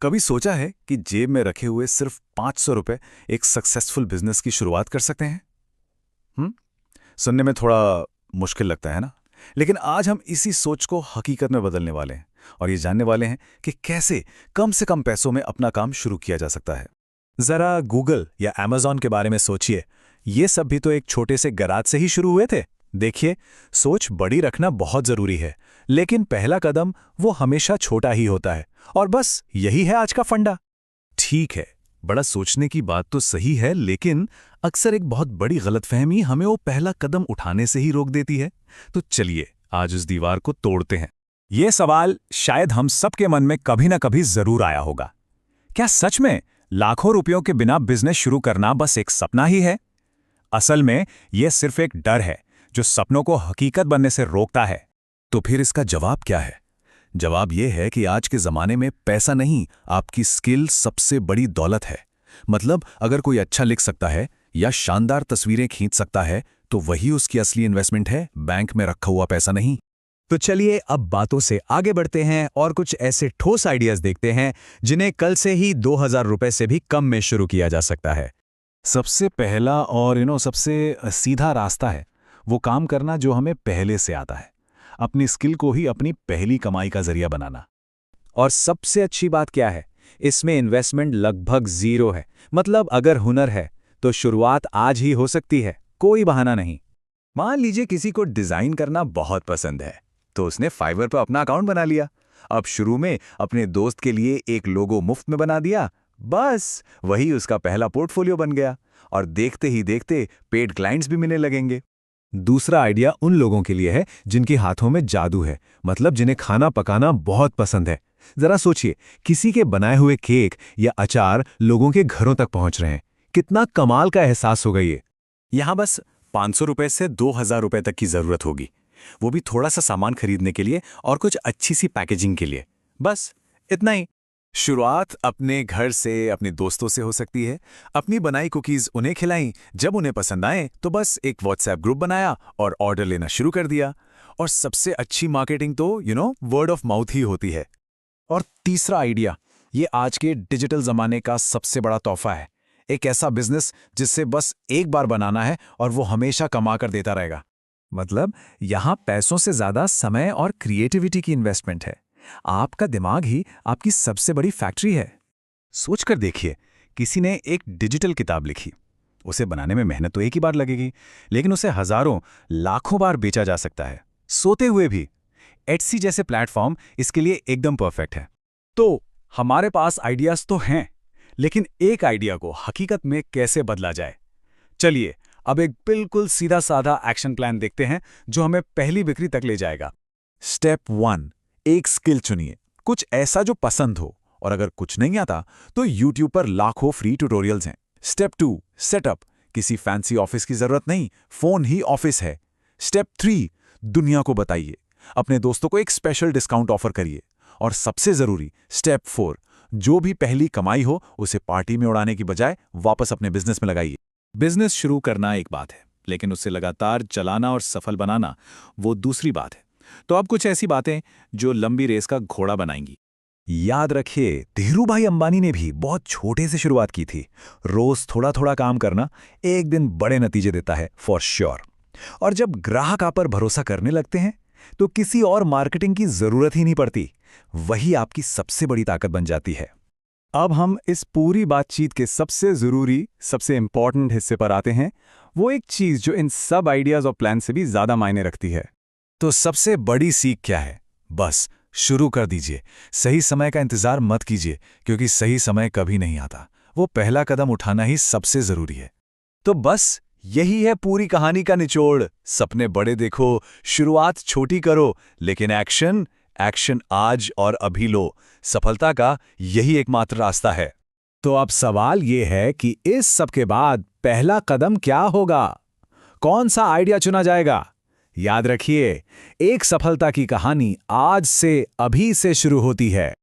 कभी सोचा है कि जेब में रखे हुए सिर्फ 500 रुपए एक सक्सेसफुल बिजनेस की शुरुआत कर सकते हैं? हम्म सुनने में थोड़ा मुश्किल लगता है ना? लेकिन आज हम इसी सोच को हकीकत में बदलने वाले हैं और ये जानने वाले हैं कि कैसे कम से कम पैसों में अपना काम शुरू किया जा सकता है। जरा गूगल या अमेज़न के बारे में सोचिए। ये सब भी तो एक छोटे से गराज से ही शुरू हुए थे। देखिए, सोच बड़ी रखना बहुत जरूरी है, लेकिन पहला कदम वो हमेशा छोटा ही होता है। और बस यही है आज का फंडा। ठीक है, बड़ा सोचने की बात तो सही है, लेकिन अक्सर एक बहुत बड़ी गलतफहमी हमें वो पहला कदम उठाने से ही रोक देती है। तो चलिए आज उस दीवार को तोड़ते हैं। ये सवाल शायद हम सबके मन में कभी ना कभी जरूर आया होगा। क्या सच में लाखों रुपयों के बिना बिजनेस शुरू करना बस एक सपना ही है? असल में यह सिर्फ एक डर है जो सपनों को हकीकत बनने से रोकता है। तो फिर इसका जवाब क्या है? जवाब यह है कि आज के ज़माने में पैसा नहीं, आपकी स्किल सबसे बड़ी दौलत है। मतलब अगर कोई अच्छा लिख सकता है या शानदार तस्वीरें खींच सकता है तो वही उसकी असली इन्वेस्टमेंट है, बैंक में रखा हुआ पैसा नहीं। तो चलिए अब बातों से आगे बढ़ते हैं और कुछ ऐसे ठोस आइडियाज देखते हैं जिन्हें कल से ही 2000 रुपए से भी कम में शुरू किया जा सकता है। सबसे पहला और सबसे सीधा रास्ता है वो काम करना जो हमें पहले से आता है, अपनी स्किल को ही अपनी पहली कमाई का जरिया बनाना। और सबसे अच्छी बात क्या है, इसमें इन्वेस्टमेंट लगभग जीरो है। मतलब अगर हुनर है तो शुरुआत आज ही हो सकती है, कोई बहाना नहीं। मान लीजिए किसी को डिजाइन करना बहुत पसंद है, तो उसने फाइवर पर अपना अकाउंट बना लिया। अब शुरू में अपने दोस्त के लिए एक लोगो मुफ्त में बना दिया, बस वही उसका पहला पोर्टफोलियो बन गया। और देखते ही देखते पेड क्लाइंट्स भी मिलने लगेंगे। दूसरा आइडिया उन लोगों के लिए है जिनके हाथों में जादू है, मतलब जिन्हें खाना पकाना बहुत पसंद है। जरा सोचिए, किसी के बनाए हुए केक या अचार लोगों के घरों तक पहुंच रहे हैं। कितना कमाल का एहसास होगा ये। यहां बस 500 रुपए से 2000 रुपए तक की जरूरत होगी, वो भी थोड़ा सा सामान खरीदने के लिए और कुछ अच्छी सी पैकेजिंग के लिए। बस इतना ही। शुरुआत अपने घर से, अपने दोस्तों से हो सकती है। अपनी बनाई कुकीज उन्हें खिलाई, जब उन्हें पसंद आए तो बस एक व्हाट्सएप ग्रुप बनाया और ऑर्डर लेना शुरू कर दिया। और सबसे अच्छी मार्केटिंग तो वर्ड ऑफ माउथ ही होती है। और तीसरा आइडिया, ये आज के डिजिटल जमाने का सबसे बड़ा तोहफा है। एक ऐसा बिजनेस जिससे बस एक बार बनाना है और वो हमेशा कमा कर देता रहेगा। मतलब यहां पैसों से ज्यादा समय और क्रिएटिविटी की इन्वेस्टमेंट है। आपका दिमाग ही आपकी सबसे बड़ी फैक्ट्री है। सोचकर देखिए, किसी ने एक डिजिटल किताब लिखी, उसे बनाने में मेहनत तो एक ही बार लगेगी, लेकिन उसे हजारों लाखों बार बेचा जा सकता है, सोते हुए भी। एटसी जैसे प्लेटफॉर्म इसके लिए एकदम परफेक्ट है। तो हमारे पास आइडियाज तो हैं, लेकिन एक आइडिया को हकीकत में कैसे बदला जाए? चलिए अब एक बिल्कुल सीधा साधा एक्शन प्लान देखते हैं जो हमें पहली बिक्री तक ले जाएगा। स्टेप 1, एक स्किल चुनिए, कुछ ऐसा जो पसंद हो। और अगर कुछ नहीं आता तो YouTube पर लाखों फ्री ट्यूटोरियल्स हैं। स्टेप 2, सेटअप, किसी फैंसी ऑफिस की जरूरत नहीं, फोन ही ऑफिस है। स्टेप 3, दुनिया को बताइए, अपने दोस्तों को एक स्पेशल डिस्काउंट ऑफर करिए। और सबसे जरूरी स्टेप 4, जो भी पहली कमाई हो उसे पार्टी में उड़ाने की बजाय वापस अपने बिजनेस में लगाइए। बिजनेस शुरू करना एक बात है, लेकिन उसे लगातार चलाना और सफल बनाना वो दूसरी बात है। तो अब कुछ ऐसी बातें जो लंबी रेस का घोड़ा बनाएंगी। याद रखिए, धीरूभाई अंबानी ने भी बहुत छोटे से शुरुआत की थी। रोज थोड़ा थोड़ा काम करना एक दिन बड़े नतीजे देता है, फॉर श्योर। और जब ग्राहक आप पर भरोसा करने लगते हैं तो किसी और मार्केटिंग की जरूरत ही नहीं पड़ती, वही आपकी सबसे बड़ी ताकत बन जाती है। अब हम इस पूरी बातचीत के सबसे जरूरी, सबसे इंपॉर्टेंट हिस्से पर आते हैं। वो एक चीज जो इन सब आइडियाज और प्लान से भी ज्यादा मायने रखती है। तो सबसे बड़ी सीख क्या है? बस शुरू कर दीजिए। सही समय का इंतजार मत कीजिए, क्योंकि सही समय कभी नहीं आता। वो पहला कदम उठाना ही सबसे जरूरी है। तो बस यही है पूरी कहानी का निचोड़। सपने बड़े देखो, शुरुआत छोटी करो, लेकिन एक्शन आज और अभी लो। सफलता का यही एकमात्र रास्ता है। तो अब सवाल ये है कि इस सब के बाद पहला कदम क्या होगा? कौन सा आइडिया चुना जाएगा? याद रखिए, एक सफलता की कहानी आज से, अभी से शुरू होती है।